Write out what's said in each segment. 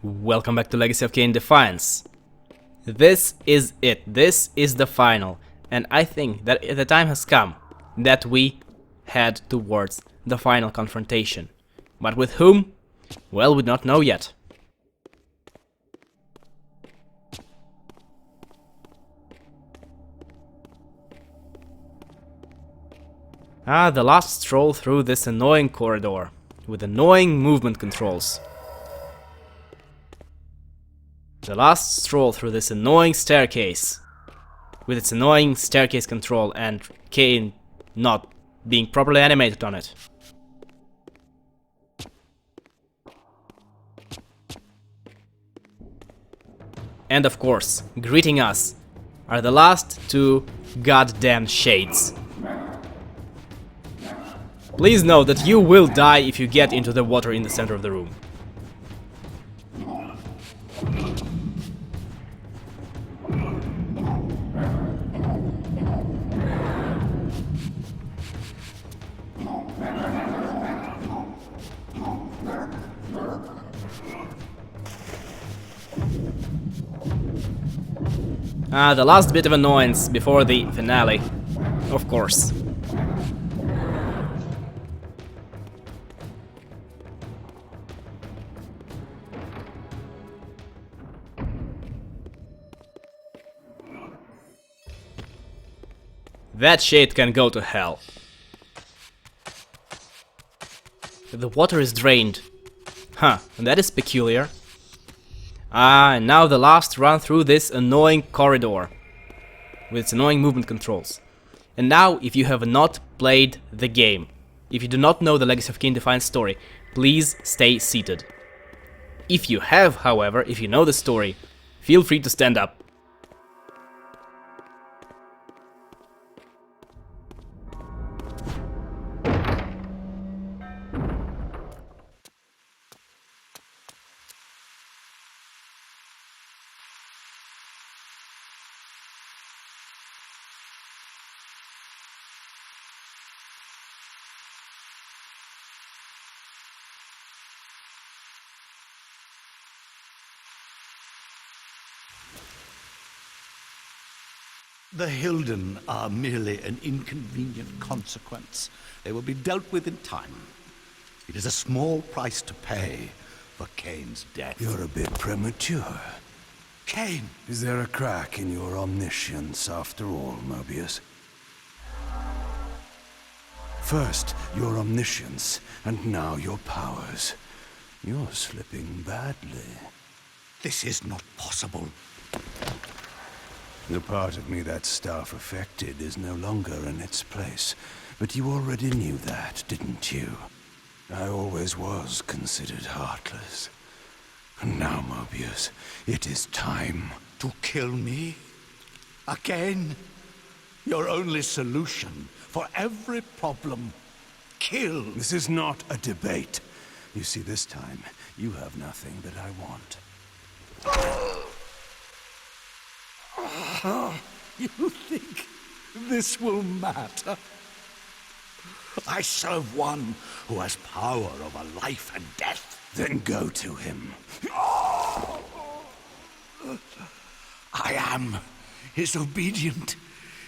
Welcome back to Legacy of Kain Defiance. This is it. This is the final. And I think that the time has come that we head towards the final confrontation. But with whom? Well, we don't know yet. The last stroll through this annoying corridor with annoying movement controls. The last stroll through this annoying staircase with its annoying staircase control and Kain not being properly animated on it. And of course, greeting us are the last two goddamn shades. Please know that you will die if you get into the water in the center of the room. The last bit of annoyance before the finale, of course. That shade can go to hell. The water is drained. That is peculiar. And now the last run through this annoying corridor with its annoying movement controls. And now, if you have not played the game, if you do not know the Legacy of Kain Defiance story, please stay seated. If you have, however, if you know the story, feel free to stand up. The Hilden are merely an inconvenient consequence. They will be dealt with in time. It is a small price to pay for Kain's death. You're a bit premature. Kain! Is there a crack in your omniscience after all, Mobius? First, your omniscience, and now your powers. You're slipping badly. This is not possible. The part of me that staff affected is no longer in its place. But you already knew that, didn't you? I always was considered heartless. And now, Mobius, it is time. To kill me? Again? Your only solution for every problem. Kill. This is not a debate. You see, this time, you have nothing that I want. You think this will matter? I serve one who has power over life and death. Then go to him. I am his obedient,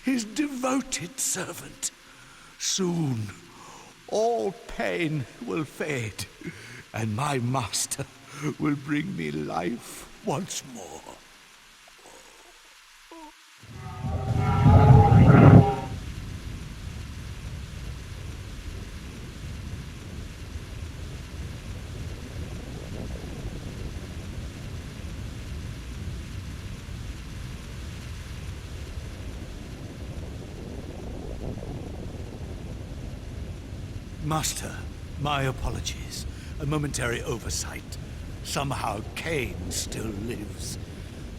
his devoted servant. Soon, all pain will fade, and my master will bring me life once more. Master, my apologies. A momentary oversight. Somehow Kain still lives,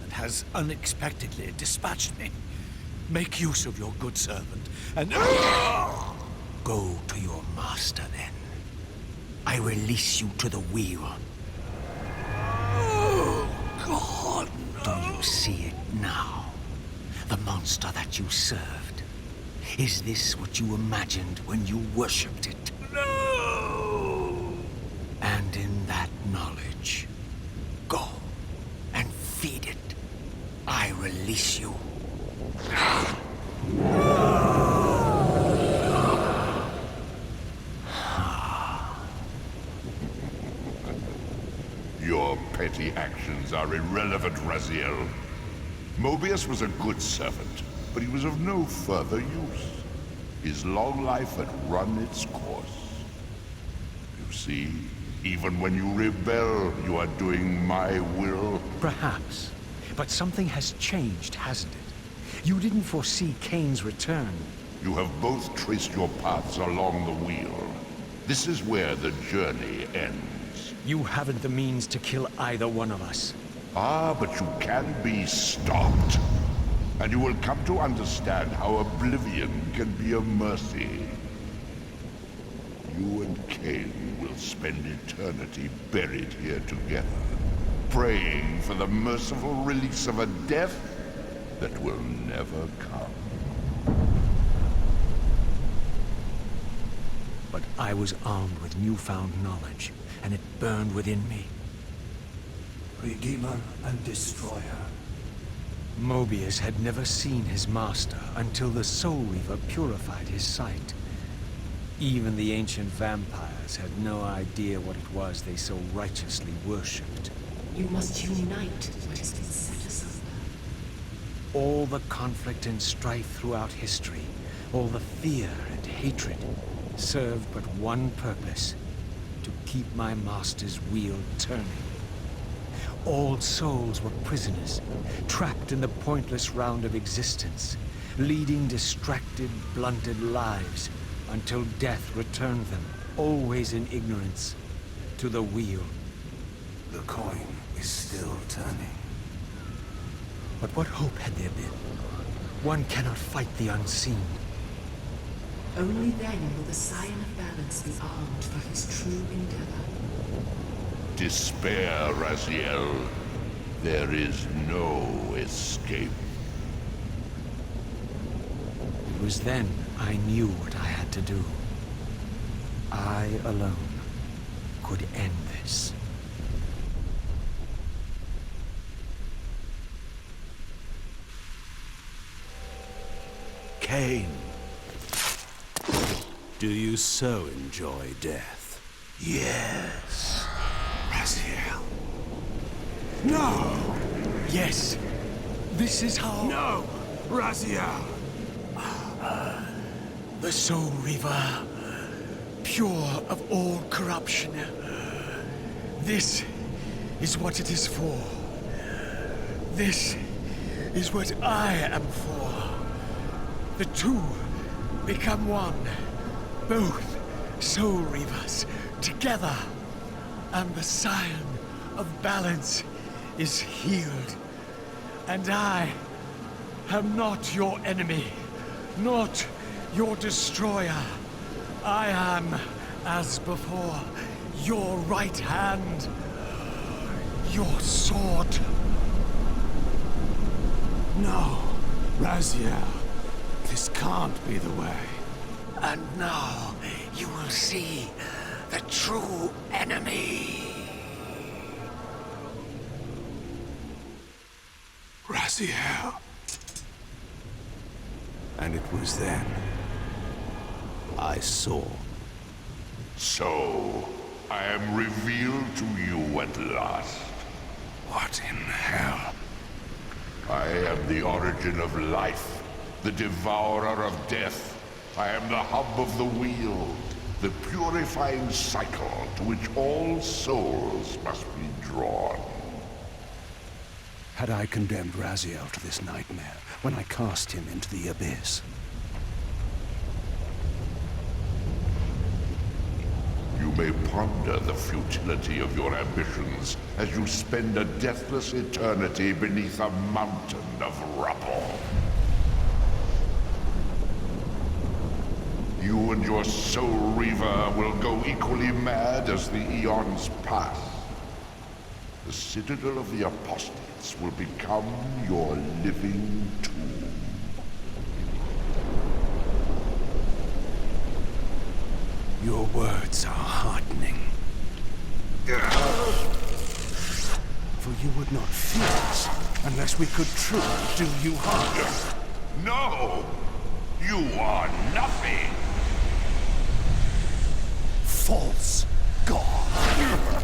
and has unexpectedly dispatched me. Make use of your good servant, and go to your master then. I release you to the wheel. Oh, God, no. Do you see it now? The monster that you served. Is this what you imagined when you worshipped it? No! And in that knowledge, go. release you. Your petty actions are irrelevant, Raziel. Mobius was a good servant, but he was of no further use. His long life had run its course. You see, even when you rebel, you are doing my will. Perhaps. But something has changed, hasn't it? You didn't foresee Kain's return. You have both traced your paths along the wheel. This is where the journey ends. You haven't the means to kill either one of us. Ah, but you can be stopped. And you will come to understand how oblivion can be a mercy. You and Kain will spend eternity buried here together, praying for the merciful release of a death that will never come. But I was armed with newfound knowledge, and it burned within me. Redeemer and Destroyer. Mobius had never seen his master until the Soul Reaver purified his sight. Even the ancient vampires had no idea what it was they so righteously worshipped. You must unite what has been set asunder. All the conflict and strife throughout history, all the fear and hatred, served but one purpose: to keep my master's wheel turning. All souls were prisoners, trapped in the pointless round of existence, leading distracted, blunted lives until death returned them, always in ignorance, to the wheel. The coin is still turning. But what hope had there been? One cannot fight the unseen. Only then will the Scion of Balance be armed for his true endeavor. Despair, Raziel. There is no escape. It was then I knew what I had to do. I alone could end this. Kain. Do you so enjoy death? Yes. Raziel. No! Yes. This is how... No! Raziel! The Soul Reaver, pure of all corruption. This is what it is for. This is what I am for. The two become one. Both Soul Reavers together. And the Scion of Balance is healed. And I am not your enemy, not your destroyer. I am, as before, your right hand, your sword. No, Raziel. This can't be the way. And now you will see the true enemy. Raziel. And it was then I saw. So, I am revealed to you at last. What in hell? I am the origin of life, the devourer of death. I am the hub of the wheel, the purifying cycle to which all souls must be drawn. Had I condemned Raziel to this nightmare when I cast him into the abyss? You may ponder the futility of your ambitions as you spend a deathless eternity beneath a mountain of rubble. You and your Soul Reaver will go equally mad as the eons pass. The Citadel of the Apostates will become your living tomb. Your words are heartening. For you would not fear us unless we could truly do you harm. No! You are nothing! False god.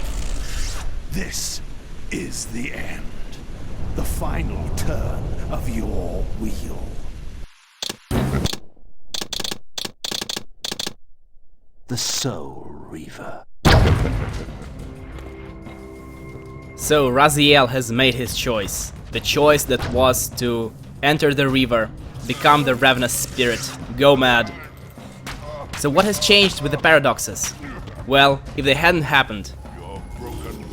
This is the end. The final turn of your wheel. The Soul Reaver. So Raziel has made his choice. The choice that was to enter the river, become the ravenous spirit, go mad. So what has changed with the paradoxes? Well, if they hadn't happened,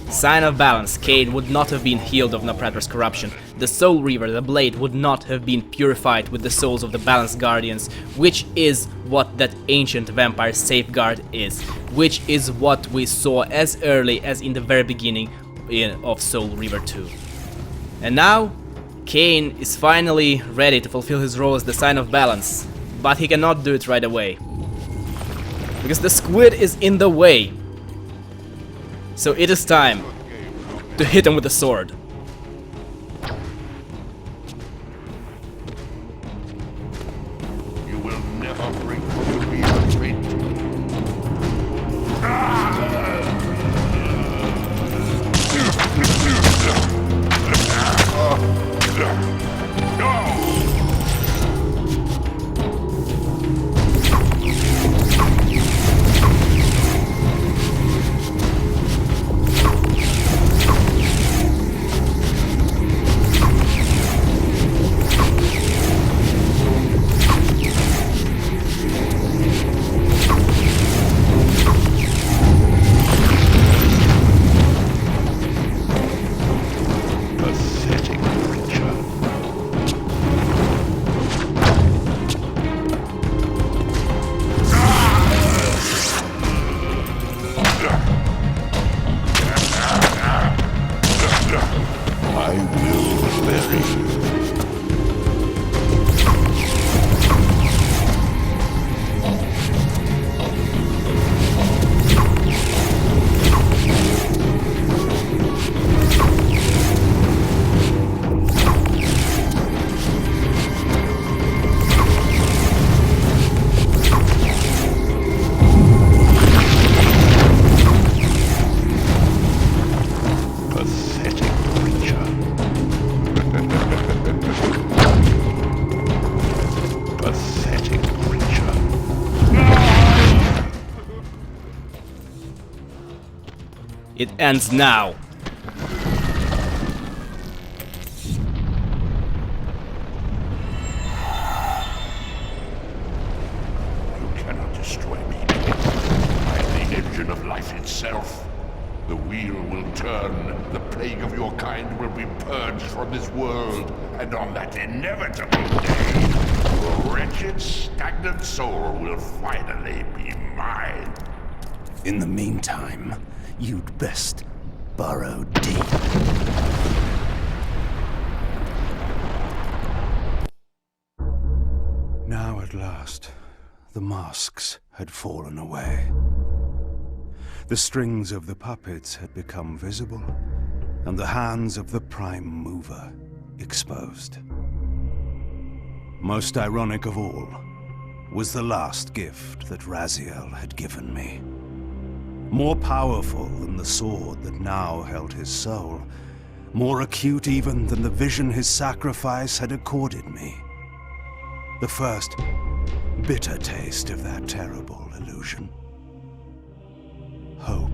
Sign of Balance, Kain would not have been healed of Napratra's corruption. The Soul Reaver, the blade, would not have been purified with the souls of the Balance Guardians, which is what that ancient vampire safeguard is, which is what we saw as early as in the very beginning of Soul Reaver 2. And now, Kain is finally ready to fulfill his role as the Sign of Balance, but he cannot do it right away, because the squid is in the way. So it is time to hit him with the sword. You will never break from the real fate. Pathetic creature. I will bury you. Pathetic creature. Pathetic creature. It ends now. You cannot destroy me. I am the engine of life itself. The wheel will turn. The plague of your kind will be purged from this world. And on that inevitable day, your wretched, stagnant soul will finally be mine. In the meantime, you'd best burrow deep. Now at last, the masks had fallen away. The strings of the puppets had become visible, and the hands of the Prime Mover exposed. Most ironic of all was the last gift that Raziel had given me. More powerful than the sword that now held his soul, more acute even than the vision his sacrifice had accorded me. The first bitter taste of that terrible illusion. Hope.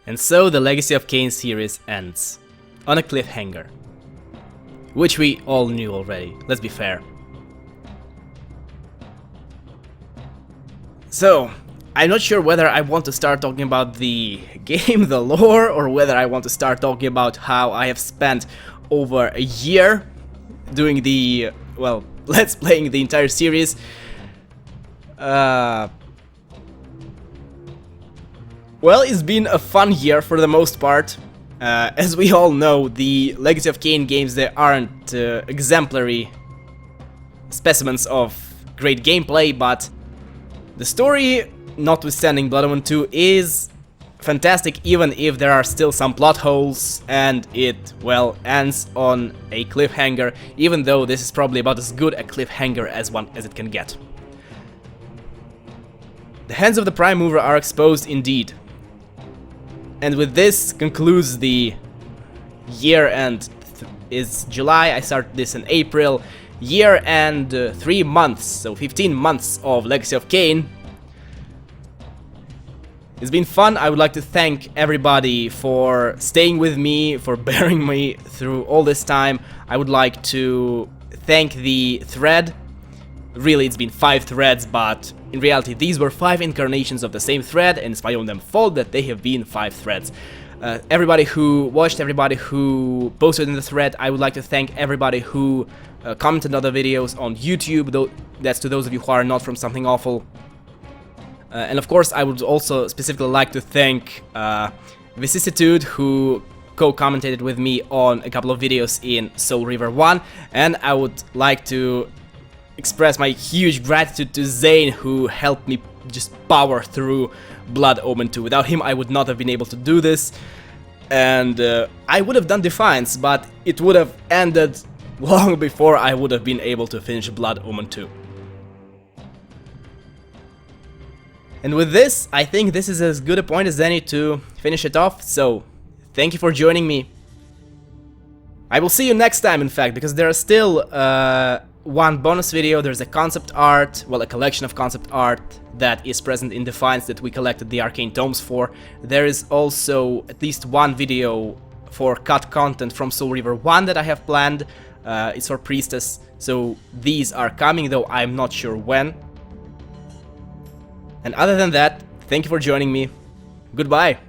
And so the Legacy of Kain series ends on a cliffhanger, which we all knew already, let's be fair. So, I'm not sure whether I want to start talking about the game, the lore, or whether I want to start talking about how I have spent over a year doing the, well, let's playing the entire series. Well, it's been a fun year for the most part. As we all know, the Legacy of Kain games, they aren't exemplary specimens of great gameplay, but the story, notwithstanding Blood Omen 2, is fantastic, even if there are still some plot holes, and it, well, ends on a cliffhanger, even though this is probably about as good a cliffhanger as it can get. The hands of the Prime Mover are exposed indeed. And with this concludes the year, and is July, I started this in April, year and 3 months, so 15 months of Legacy of Kain. It's been fun. I would like to thank everybody for staying with me, for bearing me through all this time. I would like to thank the thread. Really, it's been 5 threads, but in reality these were 5 incarnations of the same thread, and it's my own fault that they have been 5 threads. Everybody who watched, everybody who posted in the thread, I would like to thank everybody who commented on the videos on YouTube, though that's to those of you who are not from Something Awful. And of course, I would also specifically like to thank Vicissitude, who co-commentated with me on a couple of videos in Soul River 1, and I would like to express my huge gratitude to Zane, who helped me just power through Blood Omen 2. Without him, I would not have been able to do this, and I would have done Defiance, but it would have ended long before I would have been able to finish Blood Omen 2. And with this, I think this is as good a point as any to finish it off, so thank you for joining me. I will see you next time, in fact, because there are still one bonus video. There's a concept art, well, a collection of concept art that is present in Defiance that we collected the Arcane Tomes for. There is also at least one video for cut content from Soul River 1 that I have planned. It's for Priestess, so these are coming, though I'm not sure when. And other than that, thank you for joining me. Goodbye.